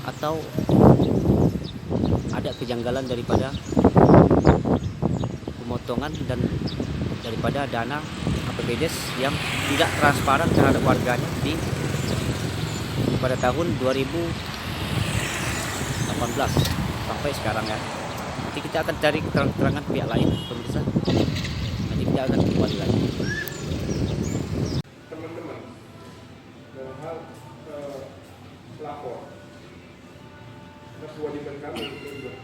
atau ada kejanggalan daripada pemotongan dan daripada dana APBDes yang tidak transparan terhadap warganya pada tahun 2018 sampai sekarang ya. Nanti kita akan cari keterangan pihak lain, pemirsa. Nanti kita akan kembali lagi. Teman-teman, dalam hal lapor, karena kewajiban kami untuk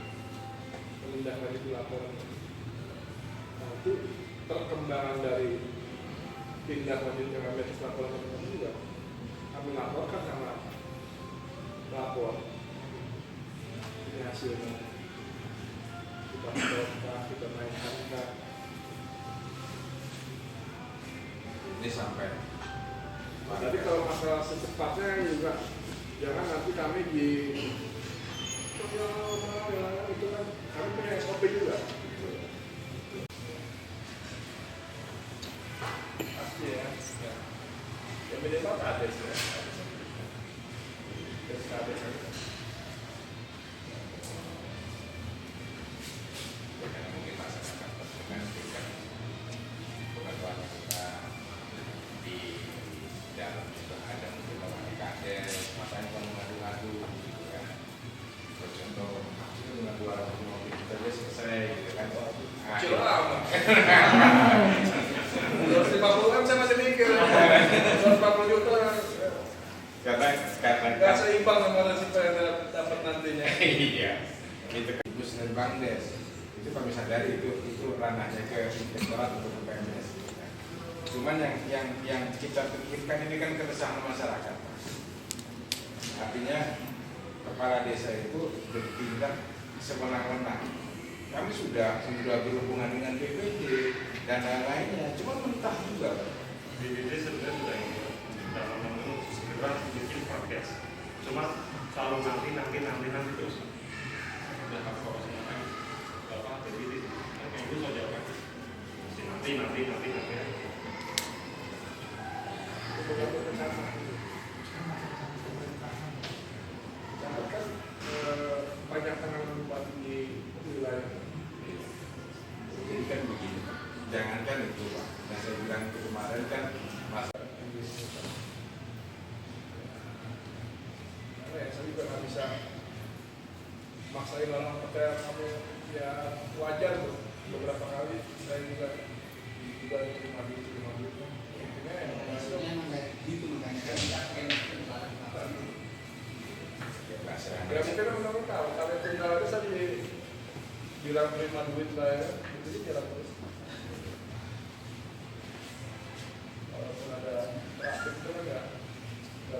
menindaklanjuti laporan. Nah, itu perkembangan dari tindak lanjut yang kami atas laporan teman-teman juga kami laporkan sama lapor. Ini hasilnya. Kita mencoba, kita naikkan. Ini sampai. Jadi kalau masalah secepatnya juga jangan nanti kami di itu kan kami punya SOP juga. Pasti ya. Ya minimal kades ya. Kades aja. Bukan mungkin masyarakat menentukan pengetahuan kita di dalam juga ada mungkin orang di kades, makanya kalau mengadu-ngadu gitu kan. Contoh, dengan 200 mobil kita dia selesai gitu kan. Kecil lama. 250 kan saya masih mikir. 240 juta Karena nggak seimbang sama resiko yang dapat nantinya. iya, itu kan Gus dan Bang Des itu kami sadari itu ranahnya ke inspektorat untuk ke PMS gitu kan. Cuman yang kita pikirkan ini kan keresahan masyarakat, Mas. Artinya kepala desa itu bertindak sewenang-wenang. Kami sudah berhubungan dengan BPD dan lain-lainnya, cuma mentah juga. BPD sebenarnya sudah ini dalam membentuk segera bikin podcast. Cuma kalau nanti terus sudah harus kan bapak BPD kayak itu saja kan nanti. Banyak tanaman bupati di wilayah. Jadi kan begini, jangankan itu Pak, yang saya bilang itu kemarin kan masalah. Saya juga nggak bisa maksain orang percaya kamu ya wajar tuh. Beberapa kali saya juga terima duit. Intinya ya gitu makanya kan ya mungkin teman-teman tahu kalau tinggal itu saya bilang terima duit lah ya, itu jalan terus. Walaupun ada trafik itu kan nggak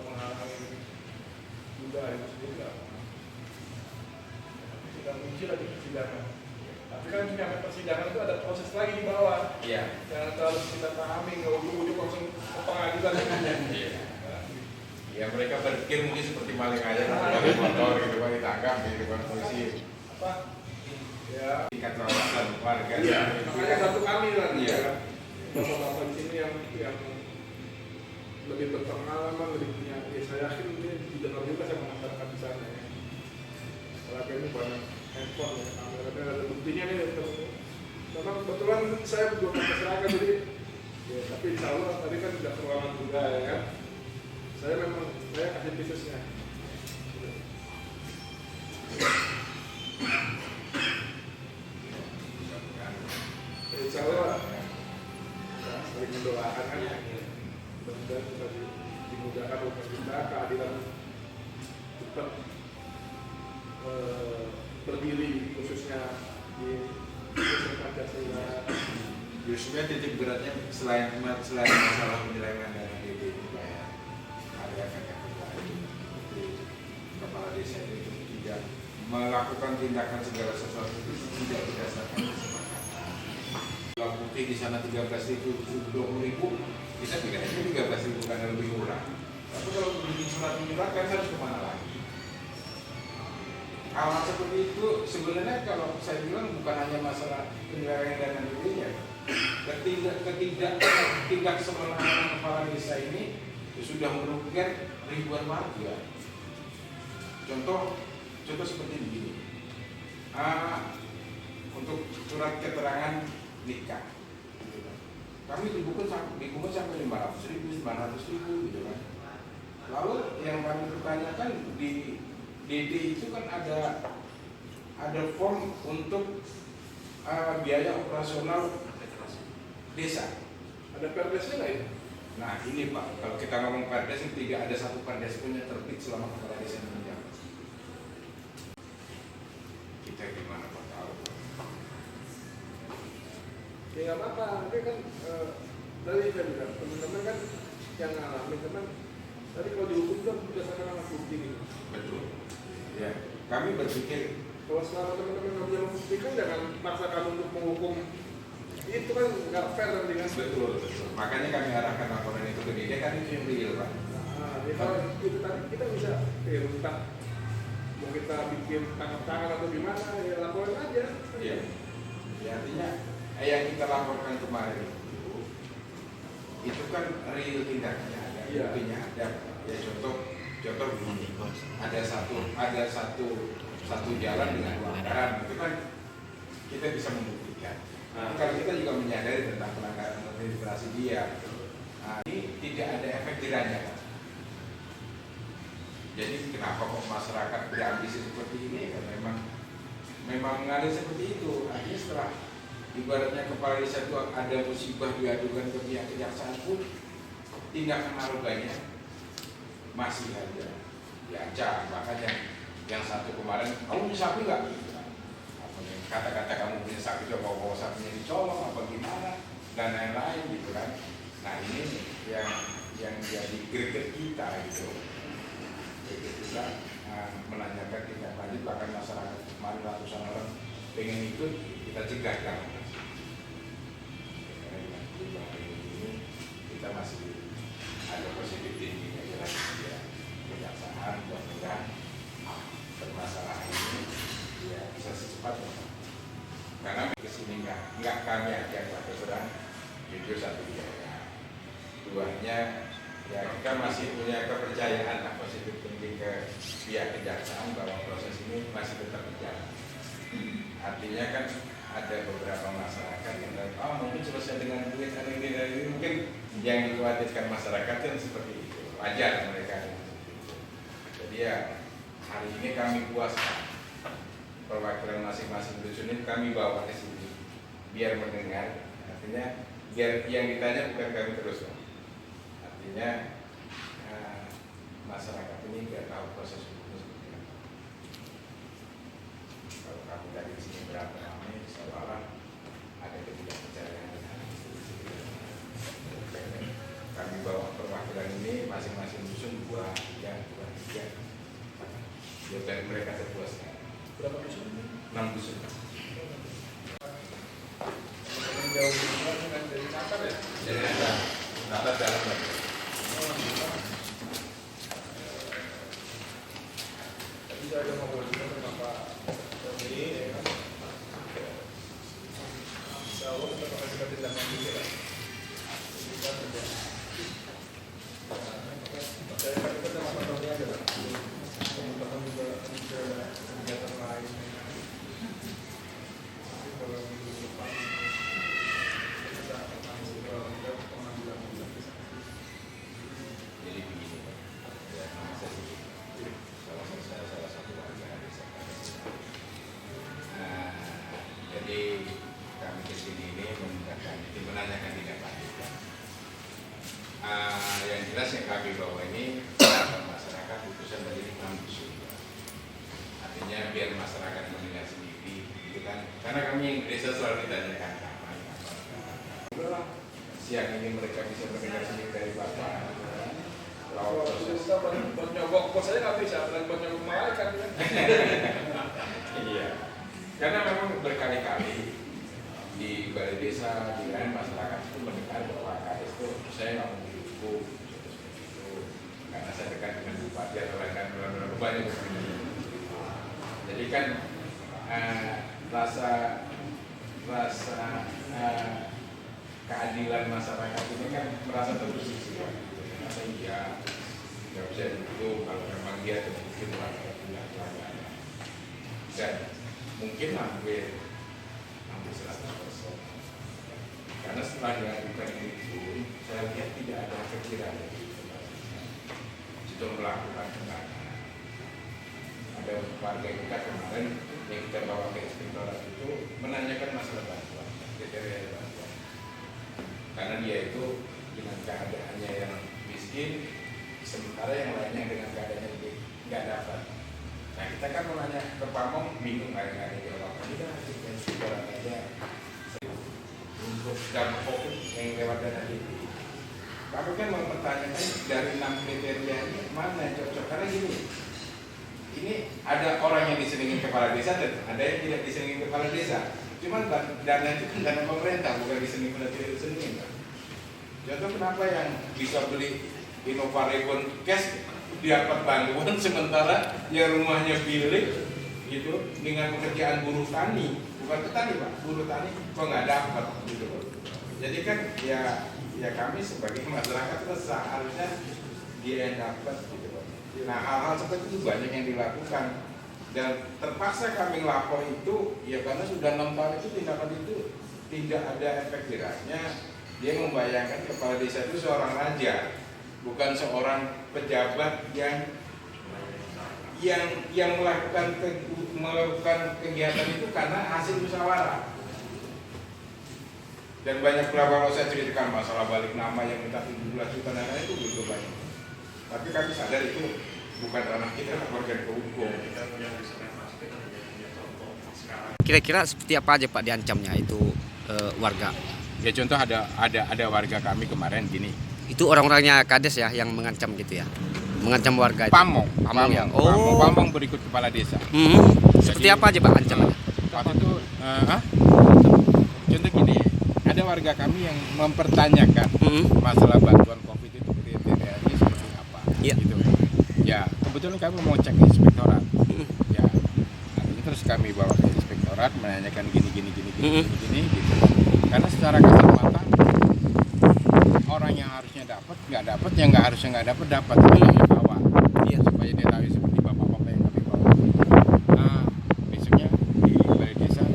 menghalangi juga itu sendiri nggak. Kita kunci lagi persidangan. Tapi kan sampai persidangan itu ada proses lagi di bawah. Iya. Yang harus kita pahami, nggak ujung-ujung langsung ke pengadilan. Iya. Ya mereka berpikir mungkin seperti maling aja, pakai motor gitu kan ditangkap gitu kan polisi. Apa? Ya. Tingkat wawasan warga. Iya. Makanya satu kami lah. Iya. Bapak-bapak di sini yang lebih berpengalaman, lebih punya. Ya, saya yakin ini didengar juga sama masyarakat di sana. Ya. Kalau ini banyak handphone, ya, kameranya ada buktinya nih. Memang kebetulan saya belum masyarakat jadi. Ya, tapi insya Allah tadi kan sudah terlalu juga ya kan. Saya kasih bisnisnya. Insya Allah ya, saling mendoakan kan ya. Mudah-mudahan kita dimudahkan untuk kita keadilan cepat berdiri khususnya di Pancasila. Justru titik beratnya selain masalah penyelewengan dana DB ini Pak ya, ada efek-efek lain. Kepala desa itu tidak melakukan tindakan segala sesuatu itu tidak berdasarkan kesepakatan. Kalau putih di sana 13.000, 20.000, kita pikir itu 13.000 karena lebih murah. Tapi kalau bikin surat menyuratkan harus kemana lagi? Hal seperti itu sebenarnya kalau saya bilang bukan hanya masalah penyelewengan dana DB-nya. Ketidak semenangan kepala desa ini sudah merugikan ribuan warga. Contoh seperti begini. Untuk surat keterangan nikah, gitu kan. Kami dibuka sampai 500.000, 900.000 gitu kan. Lalu yang kami pertanyakan di DD itu kan ada form untuk biaya operasional desa. Ada perdesnya nggak ya? Nah ini Pak, kalau kita ngomong perdes, tidak ada satu perdes pun yang terbit selama kepala desa meninggal. Kita gimana Pak tahu? Ya nggak apa-apa, nanti kan dari saya bilang teman-teman kan yang ngalamin teman. Tadi kalau dihukum kan berdasarkan alat bukti nih. Betul. Ya, kami berpikir Kalau selama teman-teman nggak bisa membuktikan, jangan maksakan untuk menghukum. Itu kan nggak fair nanti kan. betul. Makanya kami arahkan laporan itu ke dia, kan itu yang real Pak. Nah, ya kalau itu tadi kita bisa entah mau kita bikin tangkap tangan atau gimana, ya laporan aja. Iya. Ya, artinya yang kita laporkan kemarin itu kan real tindaknya ada, Iya. buktinya ada. Ya contoh begini, ada satu jalan dengan pelanggaran, itu kan kita bisa membuktikan. Kalau kita juga menyadari tentang pelanggaran administrasi dia, ini tidak ada efek jerahnya Pak. Jadi kenapa kok masyarakat berambisi seperti ini? Ya, memang mengalir seperti itu. Artinya setelah ibaratnya kepala desa itu ada musibah diadukan ke pihak kejaksaan pun, tindakan aroganya masih ada diancam. Bahkan yang satu kemarin, kamu punya sapi nggak? Kata-kata kamu punya sapi, coba bawa sapinya dicolong apa gimana dan lain-lain gitu kan. Nah ini yang jadi greget kita gitu. Greget kita menanyakan tindak lanjut, bahkan masyarakat kemarin ratusan orang pengen ikut, kita cegah kan. Karena ini kita masih ada positif tinggi jelas ya, kejaksaan mudah-mudahan permasalahan ini ya bisa secepatnya. Karena kesini nggak kami aja Pak Keserang, jujur satu ya. Duanya ya kita masih punya kepercayaan lah, positif tinggi ke pihak kejaksaan bahwa proses ini masih tetap berjalan. Artinya kan ada beberapa masyarakat yang mungkin selesai dengan duit ini mungkin yang dikhawatirkan masyarakat kan seperti itu, wajar mereka. Jadi ya hari ini kami puaskan perwakilan masing-masing dusun ini kami bawa ke sini biar mendengar, artinya biar yang ditanya bukan kami terus, artinya masyarakat ini nggak tahu proses hukum seperti apa. Kalau kamu dari sini berapa ramai, seolah-olah ada ketidakpercayaan. Kami bawa perwakilan ini masing-masing dusun 2, 3, biar mereka terpuaskan. Berapa dusun? 6 dusun. Yang jauh kan dari Nakar ya? Jadi ada Nakar dalam lagi. Tadi saya ada ngobrol juga sama Pak Tony, ya kan? Insya Allah kita akan kita tindakan juga ya. Kita sudah. Saya kan kita sama Pak Tony aja lah. Teman-teman juga ada kegiatan lain. Tapi kalau minggu depan kita akan mengambil pengambilan keputusan. Jadi begini, ya, saya salah satu warga desa. Jadi kami kesini ini menanyakan tidak lanjut. Yang jelas yang kami bawa ini masyarakat putusan dari 6 dusun. Artinya biar masyarakat mendengar sendiri, gitu kan? Karena kami yang desa selalu ditanyakan kapan. Siang ini mereka bisa mendengar sendiri dari bapak. Kalau kita buat nyogok bos saya nggak bisa, apalagi buat nyogok malaikat kan? Iya, karena memang berkali-kali di balai desa, di lain masyarakat itu mendengar bahwa kades itu saya nggak mau dihukum seperti itu, karena saya dekat dengan bupati atau lain-lain banyak seperti itu. Jadi kan rasa keadilan masyarakat ini kan merasa terusik, merasa iya nggak bisa ditutup kalau memang dia terbukti melanggar pelanggaran. Dan mungkin hampir 100%. Karena setelah dilakukan itu, saya lihat tidak ada kekiran untuk melakukan penanganan. Ada warga kita kemarin yang kita bawa ke inspektorat itu menanyakan masalah bantuan, kriteria bantuan. Karena dia itu dengan keadaannya yang miskin, sementara yang lainnya dengan keadaannya lebih nggak dapat. Nah kita kan mau nanya ke Pamong, bingung nggak ada jawaban. Kita ke inspektorat aja untuk dampak COVID yang lewat dana DBD. Kami kan mempertanyakan dari 6 kriteria ini mana yang cocok, karena gini, ini ada orang yang disenengin kepala desa dan ada yang tidak disenengin kepala desa. Cuman dana itu kan dana pemerintah, bukan disenengin atau tidak disenengin. Contoh kenapa yang bisa beli Innova Reborn Cash dapat bantuan sementara yang rumahnya bilik gitu dengan pekerjaan buruh tani, bukan petani Pak, buruh tani kok nggak dapat gitu. Jadi kan ya kami sebagai masyarakat seharusnya dia yang dapat gitu. Nah hal-hal seperti itu banyak yang dilakukan dan terpaksa kami lapor itu ya karena sudah 6 tahun itu tindakan itu tidak ada efek jelasnya. Dia membayangkan kepala desa itu seorang raja, bukan seorang pejabat yang melakukan kegiatan itu karena hasil musyawarah. Dan banyak kalau saya ceritakan masalah balik nama yang minta 17 juta dan lain itu begitu banyak. Tapi kami sadar itu bukan ranah kita, laporkan ke hukum. Kira-kira seperti apa aja Pak diancamnya itu warga? Ya contoh ada warga kami kemarin gini. Itu orang-orangnya Kades ya yang mengancam gitu ya? Mengancam warga itu? Pamong ya? Pamong berikut kepala desa. Seperti apa aja Pak ancamannya? Waktu itu contoh gini, ada warga kami yang mempertanyakan masalah bantuan COVID itu kriterianya seperti apa, gitu. Ya kebetulan kami mau cek inspektorat, ya artinya terus kami bawa ke inspektorat menanyakan gini gitu. Karena secara kasat mata orang yang harusnya dapat nggak dapat, yang nggak harusnya nggak dapat itu yang dibawa, supaya dia tahu seperti bapak-bapak yang kami bawa. Besoknya di balai desa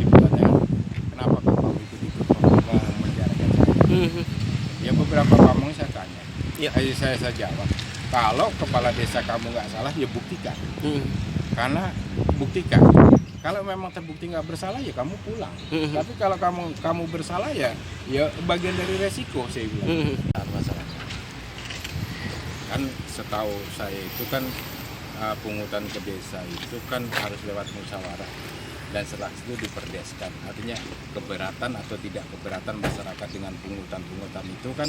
dipertanyakan kenapa Pamong itu menjarakan saya. Ya beberapa Pamong saya tanya, saya jawab, kalau kepala desa kamu nggak salah ya buktikan, karena buktikan. Kalau memang terbukti nggak bersalah ya kamu pulang. Tapi kalau kamu bersalah ya bagian dari resiko saya bilang. Masalahnya kan setahu saya itu kan pungutan ke desa itu kan harus lewat musyawarah dan setelah itu diperdeskan. Artinya keberatan atau tidak keberatan masyarakat dengan pungutan itu kan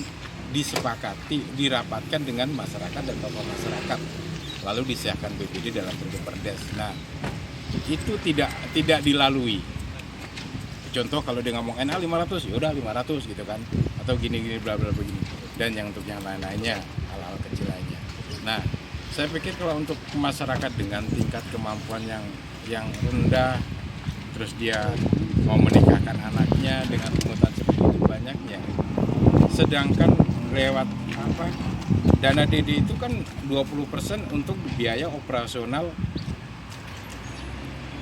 disepakati, dirapatkan dengan masyarakat dan tokoh masyarakat. Lalu disahkan BPD dalam bentuk perdes. Nah itu tidak dilalui. Contoh kalau dia ngomong NA 500 ya udah 500 gitu kan, atau gini bla bla begini, dan yang untuk yang lain-lainnya hal-hal kecil lainnya. Nah saya pikir kalau untuk masyarakat dengan tingkat kemampuan yang rendah, terus dia mau menikahkan anaknya dengan pungutan sebegitu banyaknya, sedangkan lewat dana DD itu kan 20% untuk biaya operasional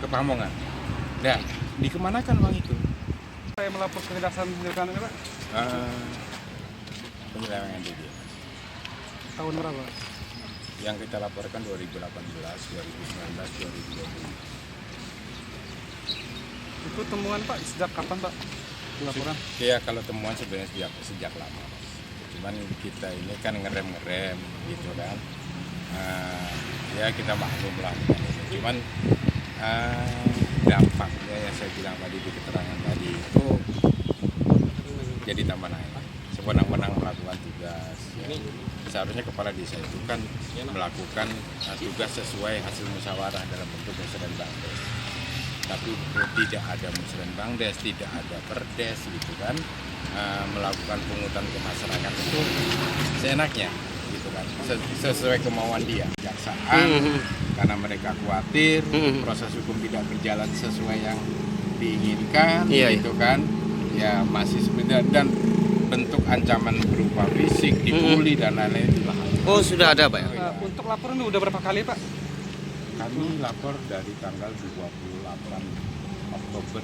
kepamongan. Dan dikemanakan uang itu? Saya melapor ke Kejaksaan Penyelenggaraan Negara. Penyelewengan DD. Tahun berapa? Yang kita laporkan 2018, 2019, 2020. Itu temuan Pak sejak kapan Pak? Laporan? Ya kalau temuan sebenarnya sejak lama. Cuman kita ini kan ngerem gitu kan. Ya kita maklum lah. Cuman dampaknya yang saya bilang tadi di keterangan tadi itu jadi tambah naik. Sewenang-wenang melakukan tugas ya. Seharusnya kepala desa itu kan melakukan tugas sesuai hasil musyawarah dalam bentuk musyawarah bangdes. Tapi tidak ada musyawarah bangdes, tidak ada perdes gitu kan. Melakukan pungutan ke masyarakat itu seenaknya gitu kan, sesuai kemauan dia. Kejaksaan karena mereka khawatir proses hukum tidak berjalan sesuai yang diinginkan gitu kan, ya masih sebenarnya. Dan bentuk ancaman berupa fisik, dibully dan lain-lain itu bahaya. Oh, sudah ada, Pak ya? Untuk laporan udah berapa kali, Pak? Kami lapor dari tanggal 28 Oktober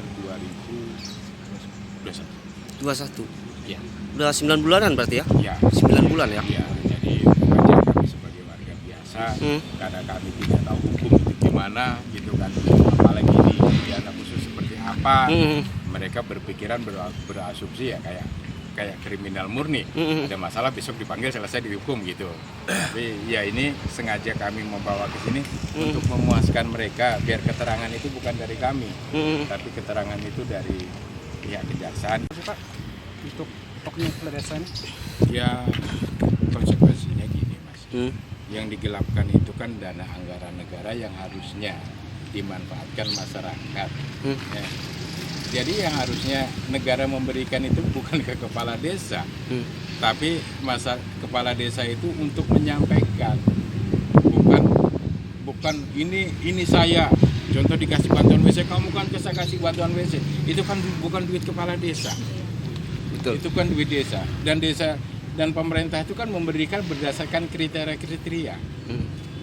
2021. 21. Ya. Udah 9 bulanan berarti ya? Ya. 9 bulan ya? Ya, jadi wajar kami sebagai warga biasa, karena kami tidak tahu hukum itu gimana gitu kan, apalagi di pidana khusus seperti apa, mereka berpikiran berasumsi ya kayak kriminal murni, ada masalah besok dipanggil selesai dihukum gitu. Tapi ya ini sengaja kami membawa ke sini untuk memuaskan mereka, biar keterangan itu bukan dari kami, tapi keterangan itu dari pihak kejaksaan. Pak, untuk pokoknya kepala desa ini? Ya konsekuensinya gini Mas, yang digelapkan itu kan dana anggaran negara yang harusnya dimanfaatkan masyarakat. Ya. Jadi yang harusnya negara memberikan itu bukan ke kepala desa, tapi kepala desa itu untuk menyampaikan, bukan ini saya. Contoh dikasih bantuan WC, kamu kan kasih bantuan WC, itu kan bukan duit kepala desa. Betul. Itu kan duit desa dan pemerintah itu kan memberikan berdasarkan kriteria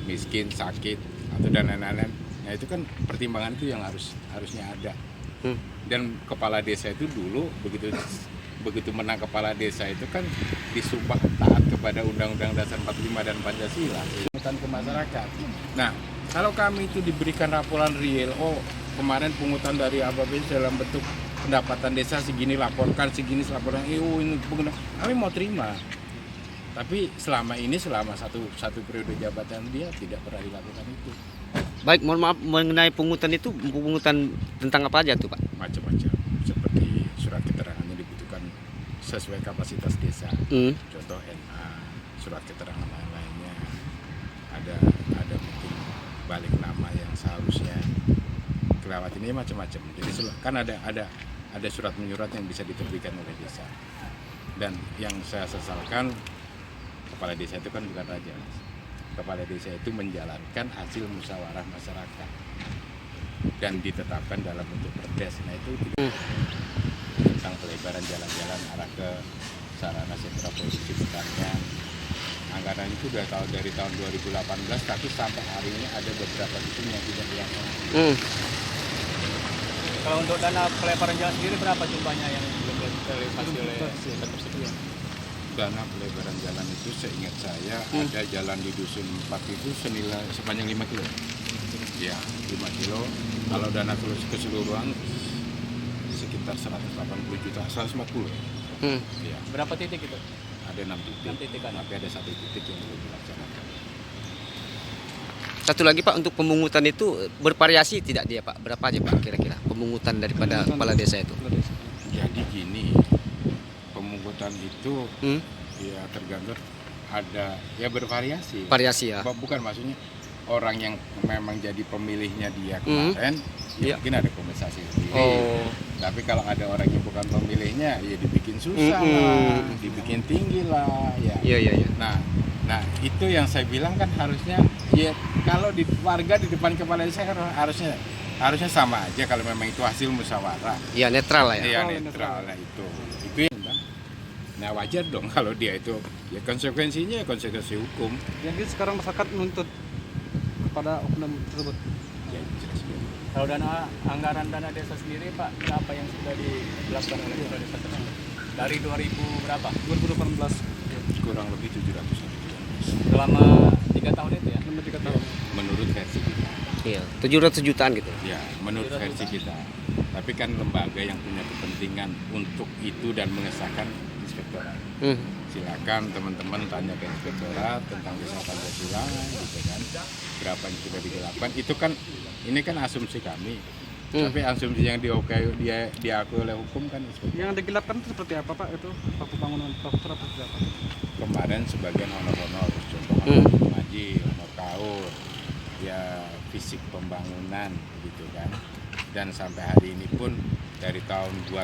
miskin, sakit atau dan lain-lain. Nah itu kan pertimbangan itu yang harusnya ada. Dan kepala desa itu dulu begitu menang kepala desa itu kan disumpah taat kepada Undang-Undang Dasar 45 dan Pancasila, pungutan ke masyarakat. Nah kalau kami itu diberikan laporan real, oh kemarin pungutan dari APBD dalam bentuk pendapatan desa segini laporkan, segini laporan, ini kami mau terima. Tapi selama satu periode jabatan dia tidak pernah dilakukan itu. Baik, mohon maaf, mengenai pungutan itu, pungutan tentang apa aja tuh, Pak? Macam-macam, seperti surat keterangan yang dibutuhkan sesuai kapasitas desa, contoh NA, surat keterangan lain-lainnya, ada mungkin balik nama yang seharusnya kelewat, ini macam-macam. Jadi kan ada surat menyurat yang bisa diterbitkan oleh desa. Dan yang saya sesalkan, kepala desa itu kan bukan raja, Mas. Kepala desa itu menjalankan hasil musyawarah masyarakat dan ditetapkan dalam bentuk perdes. Nah itu tentang pelebaran jalan-jalan arah ke sarana sentra produksi pertanian. Anggaran itu sudah dari tahun 2018, tapi sampai hari ini ada beberapa titik yang tidak dilakukan. Kalau untuk dana pelebaran jalan sendiri berapa jumlahnya yang belum terrealisasi oleh desa tersebut? Dana pelebaran jalan itu seingat saya ada jalan di Dusun 4 itu senilai sepanjang 5 kilo. Ya, 5 kilo. Kalau dana keseluruhan sekitar 180 juta, 140. Ya. Berapa titik itu? Ada 6 titik. 6 titik kan? Tapi ada 1 titik yang belum dilaksanakan. Satu lagi Pak, untuk pemungutan itu bervariasi tidak dia Pak? Berapa aja Pak kira-kira pemungutan daripada kepala desa itu? Jadi gini, pemungutan itu ya tergantung, ada ya bervariasi. Variasi ya. Bukan maksudnya orang yang memang jadi pemilihnya dia kemarin, ya mungkin ada kompensasi sendiri. Tapi kalau ada orang yang bukan pemilihnya, ya dibikin susah lah, dibikin tinggi lah, ya. Iya. Nah itu yang saya bilang kan harusnya ya kalau di warga di depan kepala desa kan harusnya sama aja kalau memang itu hasil musyawarah. Iya netral lah ya. Iya netral lah itu yang bang. Nah wajar dong kalau dia itu ya konsekuensinya konsekuensi hukum. Jadi sekarang masyarakat menuntut kepada oknum tersebut. Ya jelas. Kalau anggaran dana desa sendiri Pak, berapa yang sudah dilakukan oleh kepala desa tersebut? Dari 2000 berapa? 2018. Kurang lebih 700 juta. Selama 3 tahun itu ya? Selama 3 tahun. Menurut versi kita. Iya, 700 jutaan gitu. Ya, menurut versi kita. Tapi kan lembaga yang punya kepentingan untuk itu dan mengesahkan inspektorat. Silakan teman-teman tanya ke inspektorat tentang desa Pancasila, gitu kan. Berapa yang sudah digelapkan? Itu kan ini kan asumsi kami. Tapi asumsi yang diakui oleh hukum kan inspektorat. Yang digelapkan itu seperti apa Pak? Itu pembangunan infrastruktur apa seperti apa? Kemarin sebagian honor-honor, contoh honor ngaji, honor kaur, ya fisik pembangunan gitu kan. Dan sampai hari ini pun dari tahun 2